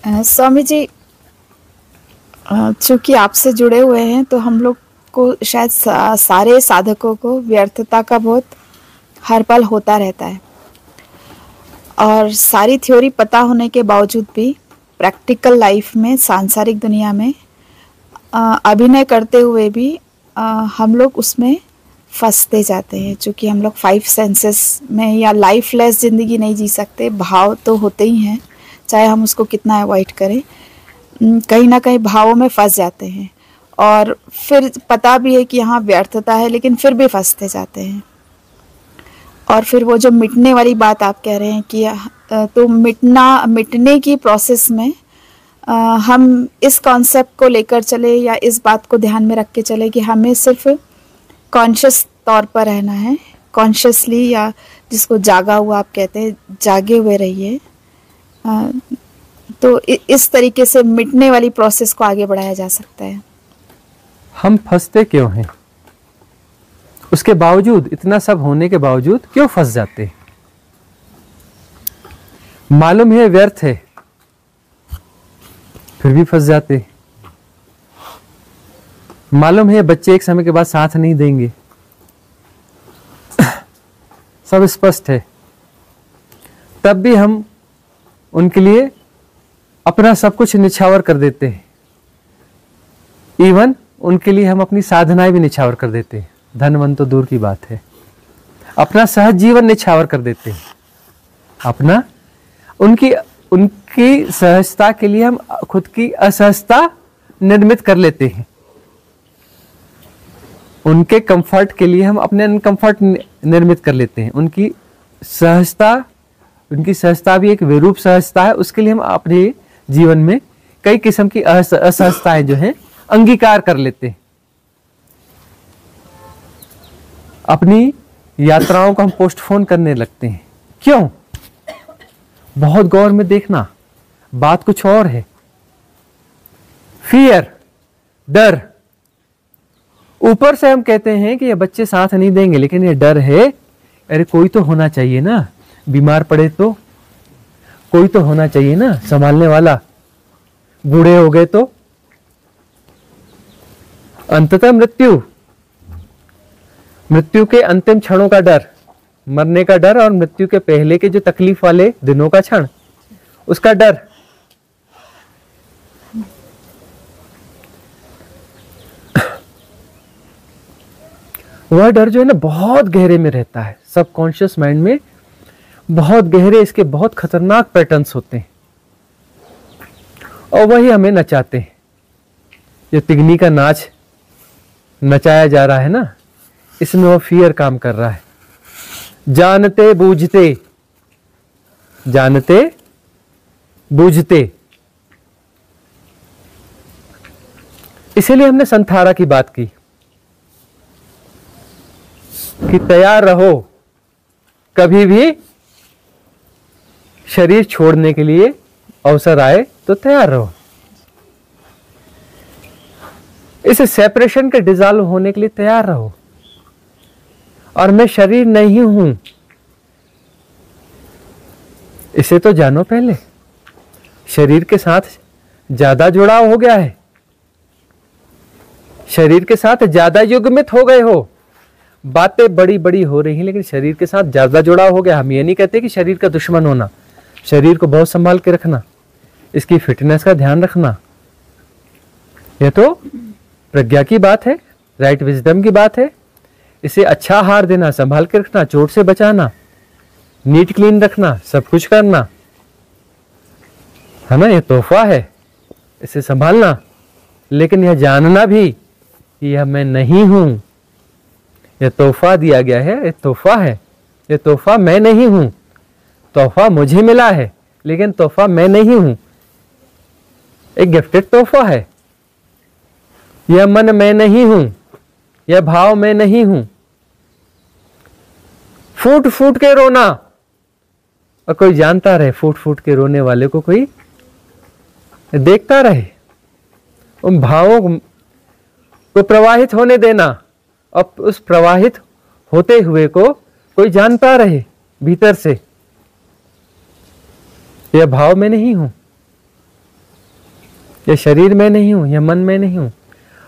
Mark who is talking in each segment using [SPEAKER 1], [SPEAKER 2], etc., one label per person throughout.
[SPEAKER 1] स्वामी जी, चूंकि आपसे जुड़े हुए हैं तो हम लोग को शायद सारे साधकों को व्यर्थता का बहुत हर पल होता रहता है, और सारी थ्योरी पता होने के बावजूद भी प्रैक्टिकल लाइफ में, सांसारिक दुनिया में अभिनय करते हुए भी हम लोग उसमें फंसते जाते हैं। चूँकि हम लोग 5 सेंसेस में या लाइफलेस ज़िंदगी नहीं जी सकते, भाव तो होते ही हैं, चाहे हम उसको कितना अवॉइड करें, कहीं ना कहीं भावों में फंस जाते हैं। और फिर पता भी है कि यहाँ व्यर्थता है, लेकिन फिर भी फंसते जाते हैं। और फिर वो जो मिटने वाली बात आप कह रहे हैं कि तो मिटने की प्रोसेस में हम इस कॉन्सेप्ट को लेकर चले या इस बात को ध्यान में रख के चले कि हमें सिर्फ कॉन्शियस तौर पर रहना है, कॉन्शियसली, या जिसको जागा हुआ आप कहते हैं, जागे हुए रहिए। तो इस तरीके से मिटने वाली प्रोसेस को आगे बढ़ाया जा सकता है।
[SPEAKER 2] हम फंसते क्यों हैं? उसके बावजूद, इतना सब होने के बावजूद क्यों फंस जाते हैं? मालूम है व्यर्थ है, फिर भी फंस जाते। मालूम है बच्चे एक समय के बाद साथ नहीं देंगे, सब स्पष्ट है, तब भी हम उनके लिए अपना सब कुछ निछावर कर देते हैं। इवन उनके लिए हम अपनी साधनाएं भी निछावर कर देते हैं। धनवन तो दूर की बात है, अपना सहज जीवन निछावर कर देते हैं। अपना उनकी सहजता के लिए हम खुद की असहजता निर्मित कर लेते हैं। उनके कंफर्ट के लिए हम अपने अनकंफर्ट निर्मित कर लेते हैं। उनकी सहजता भी एक विरूप सहजता है, उसके लिए हम अपने जीवन में कई किस्म की असहजताएं जो हैं अंगीकार कर लेते हैं। अपनी यात्राओं को हम पोस्टपोन करने लगते हैं। क्यों? बहुत गौर में देखना, बात कुछ और है। फियर, डर। ऊपर से हम कहते हैं कि ये बच्चे साथ नहीं देंगे, लेकिन ये डर है, अरे कोई तो होना चाहिए ना, बीमार पड़े तो कोई तो होना चाहिए ना संभालने वाला, बूढ़े हो गए तो। अंततः मृत्यु के अंतिम क्षणों का डर, मरने का डर, और मृत्यु के पहले के जो तकलीफ वाले दिनों का क्षण, उसका डर। वह डर जो है ना बहुत गहरे में रहता है, सबकॉन्शियस माइंड में बहुत गहरे, इसके बहुत खतरनाक पैटर्न्स होते हैं, और वही हमें नचाते हैं। ये तिगनी का नाच नचाया जा रहा है ना, इसमें वो फियर काम कर रहा है। जानते बूझते। इसीलिए हमने संथारा की बात की कि तैयार रहो, कभी भी शरीर छोड़ने के लिए अवसर आए तो तैयार रहो। इस सेपरेशन के डिसॉल्व होने के लिए तैयार रहो। और मैं शरीर नहीं हूं, इसे तो जानो पहले। शरीर के साथ ज्यादा जुड़ाव हो गया है, शरीर के साथ ज्यादा युग्मित हो गए हो। बातें बड़ी बड़ी हो रही हैं, लेकिन शरीर के साथ ज्यादा जुड़ाव हो गया। हम ये नहीं कहते कि शरीर का दुश्मन होना, शरीर को बहुत संभाल के रखना, इसकी फिटनेस का ध्यान रखना, यह तो प्रज्ञा की बात है, राइट विजडम की बात है। इसे अच्छा आहार देना, संभाल के रखना, चोट से बचाना, नीट क्लीन रखना, सब कुछ करना है ना, यह तोहफा है, इसे संभालना। लेकिन यह जानना भी कि यह मैं नहीं हूं, यह तोहफा दिया गया है, यह तोहफा है, यह तोहफा मैं नहीं हूं। तोहफा मुझे मिला है, लेकिन तोहफा मैं नहीं हूं, एक गिफ्टेड तोहफा है। यह मन मैं नहीं हूं, यह भाव मैं नहीं हूं। फूट फूट के रोना, और कोई जानता रहे, फूट फूट के रोने वाले को कोई देखता रहे। उन भावों को प्रवाहित होने देना, और उस प्रवाहित होते हुए को कोई जानता रहे भीतर से, यह भाव मैं नहीं हूं। या शरीर में नहीं हूं या मन में नहीं हूं।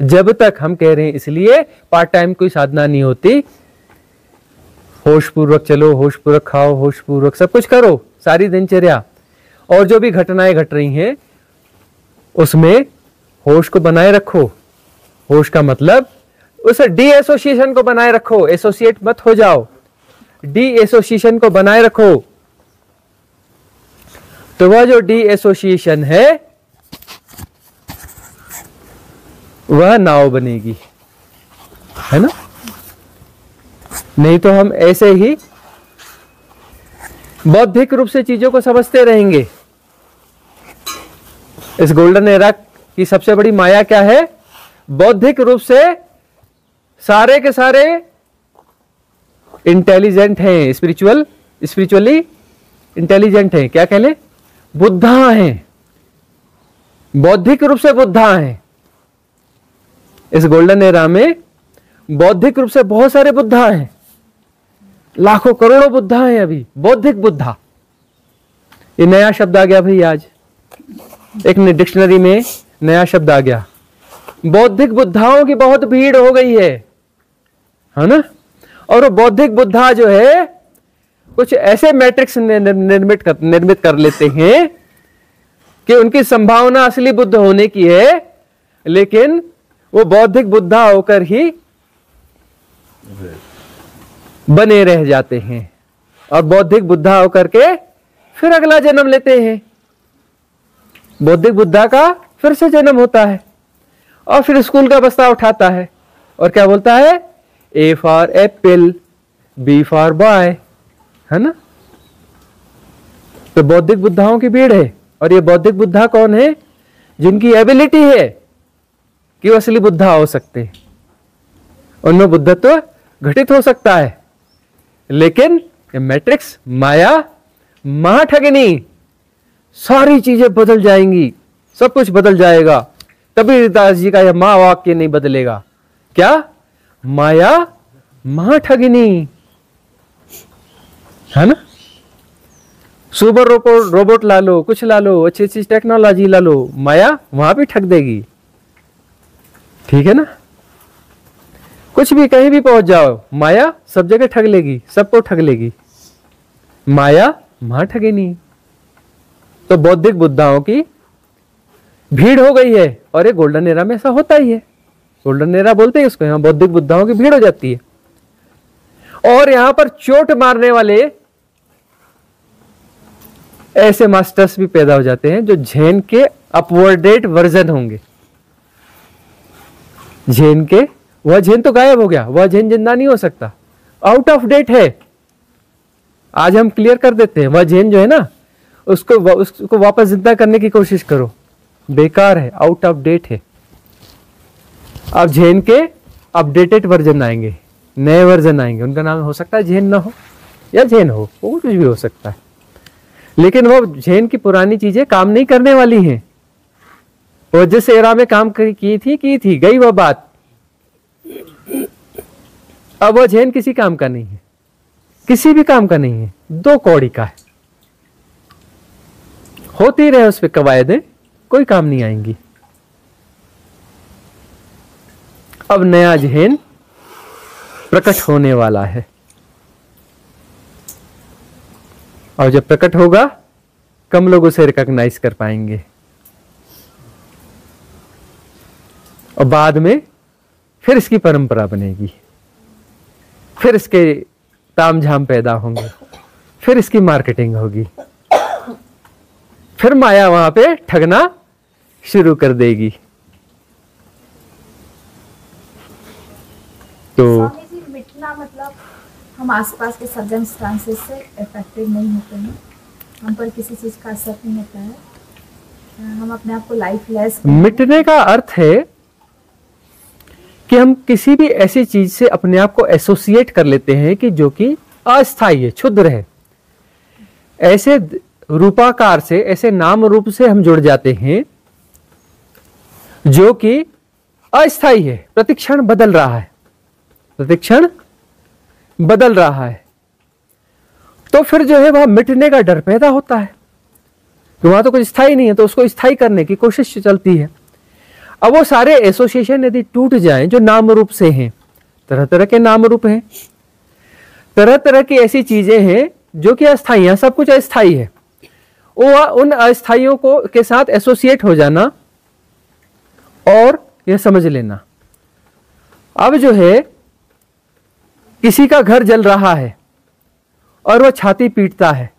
[SPEAKER 2] जब तक हम कह रहे हैं, इसलिए पार्ट टाइम कोई साधना नहीं होती। होश पूर्वक चलो, होश पूर्वक खाओ, होश पूर्वक सब कुछ करो, सारी दिनचर्या, और जो भी घटनाएं घट रही हैं उसमें होश को बनाए रखो। होश का मतलब उस डी एसोसिएशन को बनाए रखो, एसोसिएट मत हो जाओ, डी एसोसिएशन को बनाए रखो। तो वह जो डी एसोसिएशन है वह नाव बनेगी, है ना। नहीं तो हम ऐसे ही बौद्धिक रूप से चीजों को समझते रहेंगे। इस गोल्डन एरा की सबसे बड़ी माया क्या है? बौद्धिक रूप से सारे के सारे इंटेलिजेंट हैं, स्पिरिचुअली इंटेलिजेंट हैं, क्या कह ले, बुद्धा हैं, बौद्धिक रूप से बुद्धा हैं। इस गोल्डन एरा में बौद्धिक रूप से बहुत सारे बुद्धा हैं, लाखों करोड़ों बुद्धा हैं अभी, बौद्धिक बुद्धा। ये नया शब्द आ गया भाई, आज एक डिक्शनरी में नया शब्द आ गया, बौद्धिक बुद्धाओं की बहुत भीड़ हो गई है ना। और वो बौद्धिक बुद्धा जो है कुछ ऐसे मैट्रिक्स निर्मित कर लेते हैं कि उनकी संभावना असली बुद्ध होने की है, लेकिन वो बौद्धिक बुद्धा होकर ही बने रह जाते हैं, और बौद्धिक बुद्धा होकर के फिर अगला जन्म लेते हैं। बौद्धिक बुद्धा का फिर से जन्म होता है, और फिर स्कूल का बस्ता उठाता है और क्या बोलता है, A for apple, B for boy, है ना। तो बौद्धिक बुद्धाओं की भीड़ है। और ये बौद्धिक बुद्धा कौन है? जिनकी एबिलिटी है कि वो असली बुद्धा हो सकते हैं, उनमें बुद्धत्व घटित हो सकता है। लेकिन ये मैट्रिक्स, माया, महाठगिनी, सारी चीजें बदल जाएंगी, सब कुछ बदल जाएगा। कबीरदास जी का यह मां वाक्य नहीं बदलेगा, क्या? माया महाठगिनी, है ना। सुपर रोबोट ला लो, कुछ ला लो, अच्छी अच्छी टेक्नोलॉजी ला लो, माया वहां भी ठग देगी, ठीक है ना। कुछ भी कहीं भी पहुंच जाओ, माया सब जगह ठग लेगी, सबको ठग लेगी, माया महाठगिनी। तो बौद्धिक बुद्धाओं की भीड़ हो गई है, और ये गोल्डन एरा में ऐसा होता ही है। गोल्डन एरा बोलते हैं इसको, यहां बौद्धिक बुद्धाओं की भीड़ हो जाती है। और यहां पर चोट मारने वाले ऐसे मास्टर्स भी पैदा हो जाते हैं जो झेन के अपवर्डेड वर्जन होंगे। झेन के, वह झेन तो गायब हो गया, वह झेन जिंदा नहीं हो सकता, आउट ऑफ डेट है। आज हम क्लियर कर देते हैं, वह झेन जो है ना, उसको वापस जिंदा करने की कोशिश करो, बेकार है, आउट ऑफ डेट है। अब झेन के अपडेटेड वर्जन आएंगे, नए वर्जन आएंगे, उनका नाम हो सकता है झेन ना हो या झेन हो, वो कुछ भी हो सकता है, लेकिन वो झेन की पुरानी चीजें काम नहीं करने वाली हैं। वो जिस एरा में काम की थी, गई वह बात। अब वो झेन किसी काम का नहीं है, किसी भी काम का नहीं है, दो कौड़ी का है। होती रहे उस पर कवायदें, कोई काम नहीं आएंगी। अब नया झेन प्रकट होने वाला है, और जब प्रकट होगा कम लोग उसे रिकॉग्नाइज कर पाएंगे, और बाद में फिर इसकी परंपरा बनेगी, फिर इसके तामझाम पैदा होंगे, फिर इसकी मार्केटिंग होगी, फिर माया वहां पे ठगना शुरू कर देगी। तो
[SPEAKER 1] स्वामी जी, मिटना मतलब हम आसपास के सर्कमस्टांसेस से इफेक्टेड नहीं होते हैं, हम पर किसी चीज का असर नहीं होता है, हम अपने आप को लाइफलेस।
[SPEAKER 2] मिटने का अर्थ है कि हम किसी भी ऐसी चीज से अपने आप को एसोसिएट कर लेते हैं कि जो कि अस्थायी है, क्षुद्र है। ऐसे रूपाकार से, ऐसे नाम रूप से हम जुड़ जाते हैं जो कि अस्थायी है, प्रतिक्षण बदल रहा है, प्रतिक्षण बदल रहा है। तो फिर जो है वह मिटने का डर पैदा होता है। कि वहां तो कुछ स्थायी नहीं है, तो उसको स्थायी करने की कोशिश चलती है। अब वो सारे एसोसिएशन यदि टूट जाएं जो नाम रूप से हैं, तरह तरह के नाम रूप हैं, तरह तरह की ऐसी चीजें हैं जो कि अस्थायी हैं, सब कुछ अस्थायी है, वो उन अस्थाइयों को के साथ एसोसिएट हो जाना और यह समझ लेना। अब जो है किसी का घर जल रहा है और वह छाती पीटता है,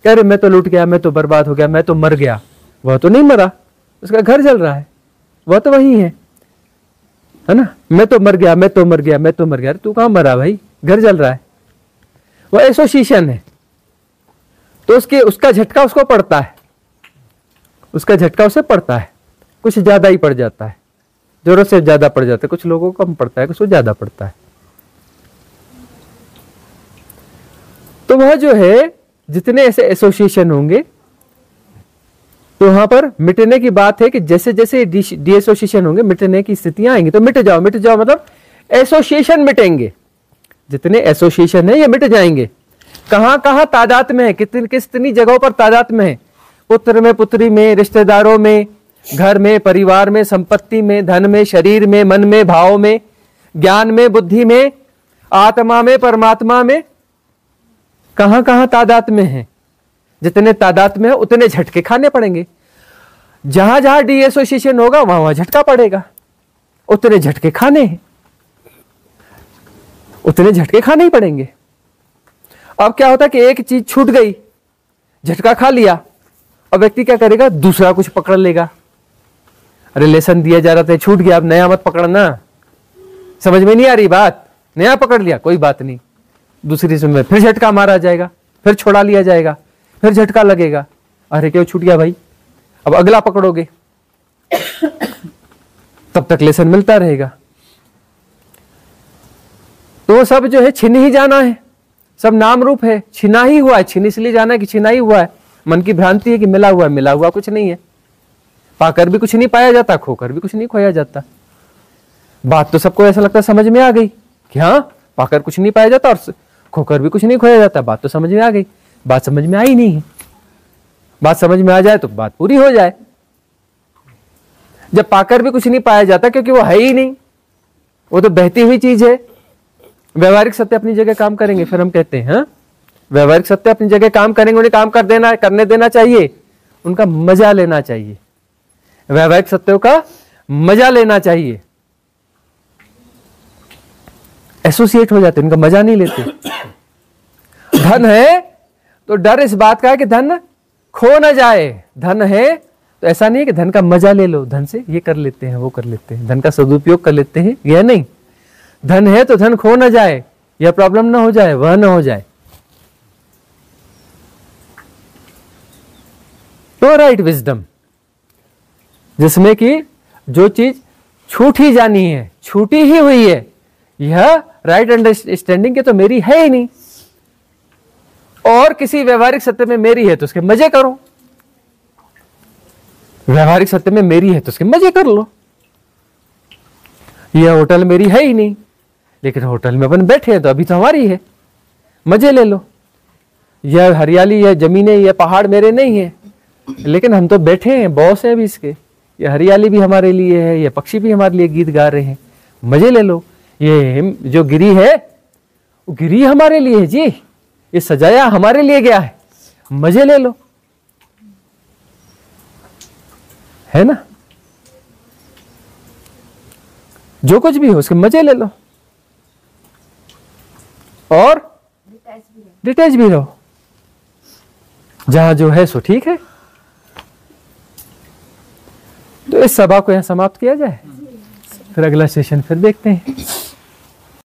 [SPEAKER 2] कह रहे मैं तो लूट गया, मैं तो बर्बाद हो गया, मैं तो मर गया। वह तो नहीं मरा, उसका घर जल रहा है, वह तो वही है ना। मैं तो मर गया, मैं तो मर गया, मैं तो मर गया। तू कहां मरा भाई, घर जल रहा है। वह एसोसिएशन है, तो उसका झटका उसको पड़ता है, उसका झटका उसे पड़ता है, कुछ ज्यादा ही पड़ जाता है, जरूरत से ज्यादा पड़ जाता है। कुछ लोगों को कम पड़ता है, कुछ को ज्यादा पड़ता है। तो वह जो है जितने ऐसे एसोसिएशन होंगे, तो वहां पर मिटने की बात है कि जैसे जैसे डीएसोसिएशन होंगे, मिटने की स्थितियां आएंगी। तो मिट जाओ, मिट जाओ मतलब एसोसिएशन मिटेंगे, जितने एसोसिएशन है ये मिट जाएंगे। कहां कहां तादाद में है, कितनी जगहों पर तादाद में है, पुत्र में, पुत्री में, रिश्तेदारों में, घर में, परिवार में, संपत्ति में, धन में, शरीर में, मन में, भाव में, ज्ञान में, बुद्धि में, आत्मा में, परमात्मा में, कहां कहां तादाद में है। जितने तादाद में है उतने झटके खाने पड़ेंगे। जहां जहां डीएसोसिएशन होगा वहां वहां झटका पड़ेगा, उतने झटके खाने हैं, उतने झटके खाने ही पड़ेंगे। अब क्या होता है कि एक चीज छूट गई, झटका खा लिया, अब व्यक्ति क्या करेगा, दूसरा कुछ पकड़ लेगा। अरे लेसन दिया जा रहा था, छूट गया, अब नया मत पकड़ना, समझ में नहीं आ रही बात, नया पकड़ लिया कोई बात नहीं, दूसरी समय फिर झटका मारा जाएगा, फिर छोड़ा लिया जाएगा, फिर झटका लगेगा। अरे क्यों छूट गया भाई, अब अगला पकड़ोगे, तब तक लेसन मिलता रहेगा। तो वो सब जो है छिन ही जाना है, सब नाम रूप है, छिना ही हुआ है। छिन इसलिए जाना है कि छिना ही हुआ है। मन की भ्रांति है कि मिला हुआ है, मिला हुआ कुछ नहीं है। पाकर भी कुछ नहीं पाया जाता, खोकर भी कुछ नहीं खोया जाता। बात तो सबको ऐसा लगता समझ में आ गई कि हाँ, पाकर कुछ नहीं पाया जाता और खोकर भी कुछ नहीं खोया जाता। बात तो समझ में आ गई, बात समझ में आई नहीं है। बात समझ में आ जाए तो बात पूरी हो जाए। जब पाकर भी कुछ नहीं पाया जाता क्योंकि वो है ही नहीं, वो तो बहती हुई चीज है। व्यवहारिक सत्य अपनी जगह काम करेंगे, फिर हम कहते हैं हाँ, व्यवहारिक सत्य अपनी जगह काम करेंगे, उन्हें काम करने देना चाहिए, उनका मजा लेना चाहिए, व्यवहारिक सत्यों का मजा लेना चाहिए। एसोसिएट हो जाते, उनका मजा नहीं लेते। धन है तो डर इस बात का है कि धन खो ना जाए। धन है तो ऐसा नहीं है कि धन का मजा ले लो, धन से ये कर लेते हैं, वो कर लेते हैं, धन का सदुपयोग कर लेते हैं, यह नहीं। धन है तो धन खो ना जाए, यह प्रॉब्लम ना हो जाए, वह ना हो जाए। तो राइट विजडम, जिसमें कि जो चीज छूट ही जानी है, छूटी ही हुई है, यह राइट अंडरस्टैंडिंग के तो मेरी है ही नहीं, और किसी व्यवहारिक सत्य में मेरी है तो उसके मजे करो। व्यवहारिक सत्य में मेरी है तो उसके मजे कर लो। यह होटल मेरी है ही नहीं, लेकिन होटल में अपन बैठे हैं तो अभी तो हमारी है, मजे ले लो। यह हरियाली, यह जमीनें, यह पहाड़ मेरे नहीं है, लेकिन हम तो बैठे हैं, बॉस हैं अभी इसके। यह हरियाली भी हमारे लिए है, यह पक्षी भी हमारे लिए गीत गा रहे हैं, मजे ले लो। ये जो गिरी है वो गिरी हमारे लिए है जी, ये सजाया हमारे लिए गया है, मजे ले लो, है ना। जो कुछ भी हो उसके मजे ले लो और डिटैच भी रहो। जहां जो है सो ठीक है। तो इस सभा को यहां समाप्त किया जाए, फिर अगला सेशन फिर देखते हैं।